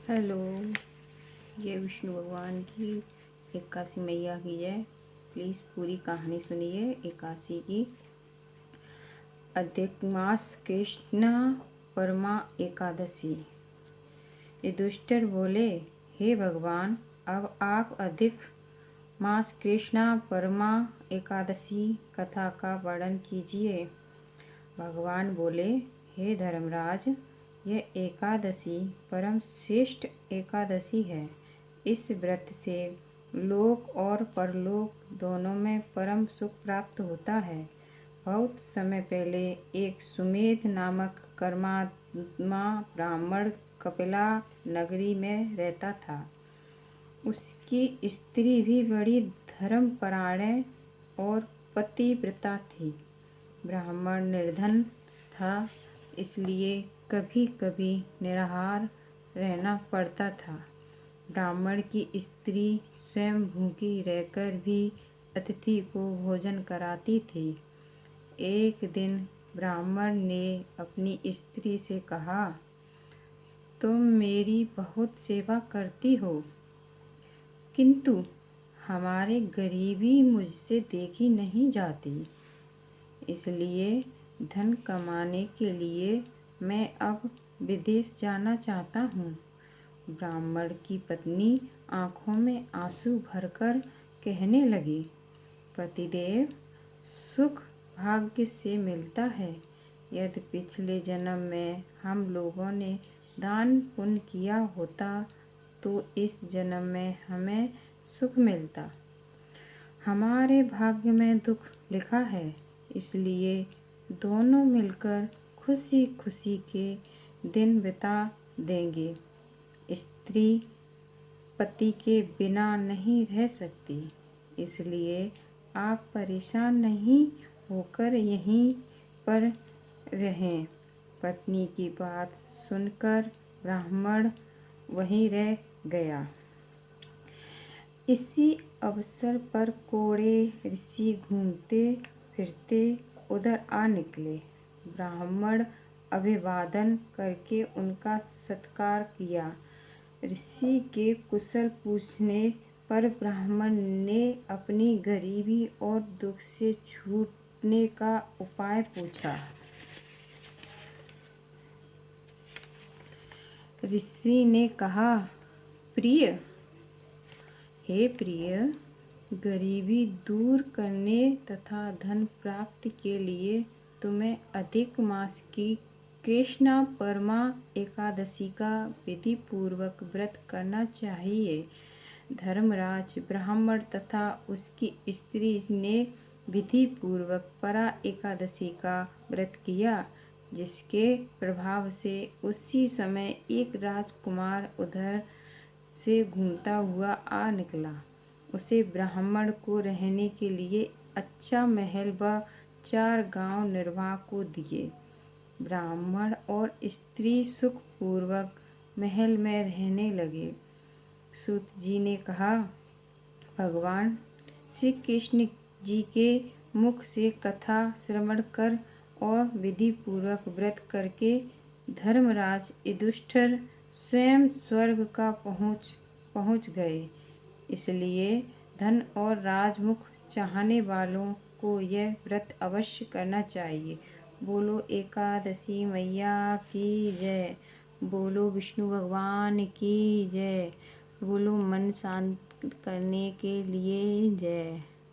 Hello. ये विष्णु भगवान की एकादशी मैया की जय। प्लीज़ पूरी कहानी सुनिए एकादशी की। अधिक मास कृष्ण परमा एकादशी। युधिष्ठिर बोले, हे भगवान, अब आप अधिक मास कृष्ण परमा एकादशी कथा का वर्णन कीजिए। भगवान बोले, हे धर्मराज, यह एकादशी परम श्रेष्ठ एकादशी है। इस व्रत से लोक और परलोक दोनों में परम सुख प्राप्त होता है। बहुत समय पहले एक सुमेध नामक कर्मात्मा ब्राह्मण कपिला नगरी में रहता था। उसकी स्त्री भी बड़ी धर्मपरायण और पतिव्रता थी। ब्राह्मण निर्धन था, इसलिए कभी कभी निराहार रहना पड़ता था। ब्राह्मण की स्त्री स्वयं भूखी रहकर भी अतिथि को भोजन कराती थी। एक दिन ब्राह्मण ने अपनी स्त्री से कहा, तुम मेरी बहुत सेवा करती हो, किंतु हमारी गरीबी मुझसे देखी नहीं जाती। इसलिए धन कमाने के लिए मैं अब विदेश जाना चाहता हूँ। ब्राह्मण की पत्नी आंखों में आंसू भरकर कहने लगी, पतिदेव, सुख भाग्य से मिलता है। यदि पिछले जन्म में हम लोगों ने दान पुण्य किया होता तो इस जन्म में हमें सुख मिलता। हमारे भाग्य में दुख लिखा है, इसलिए दोनों मिलकर खुशी खुशी के दिन बिता देंगे। स्त्री पति के बिना नहीं रह सकती, इसलिए आप परेशान नहीं होकर यहीं पर रहें। पत्नी की बात सुनकर ब्राह्मण वहीं रह गया। इसी अवसर पर कोढ़े ऋषि घूमते फिरते उधर आ निकले। ब्राह्मण अभिवादन करके उनका सत्कार किया। ऋषि के कुशल पूछने पर ब्राह्मण ने अपनी गरीबी और दुख से छूटने का उपाय पूछा। ऋषि ने कहा, हे प्रिय, गरीबी दूर करने तथा धन प्राप्ति के लिए तुम्हें अधिक मास की कृष्ण परमा एकादशी का विधि पूर्वक व्रत करना चाहिए। धर्मराज ब्राह्मण तथा उसकी स्त्री ने विधि पूर्वक परा एकादशी का व्रत किया, जिसके प्रभाव से उसी समय एक राजकुमार उधर से घूमता हुआ आ निकला। उसे ब्राह्मण को रहने के लिए अच्छा महल व 4 गांव निर्वाह को दिए। ब्राह्मण और स्त्री सुखपूर्वक महल में रहने लगे। सूत जी ने कहा, भगवान श्री कृष्ण जी के मुख से कथा श्रवण कर और विधि पूर्वक व्रत करके धर्मराज युधिष्ठिर स्वयं स्वर्ग का पहुँच गए। इसलिए धन और राजमुख चाहने वालों को यह व्रत अवश्य करना चाहिए। बोलो एकादशी मैया की जय। बोलो विष्णु भगवान की जय। बोलो मन शांत करने के लिए जय।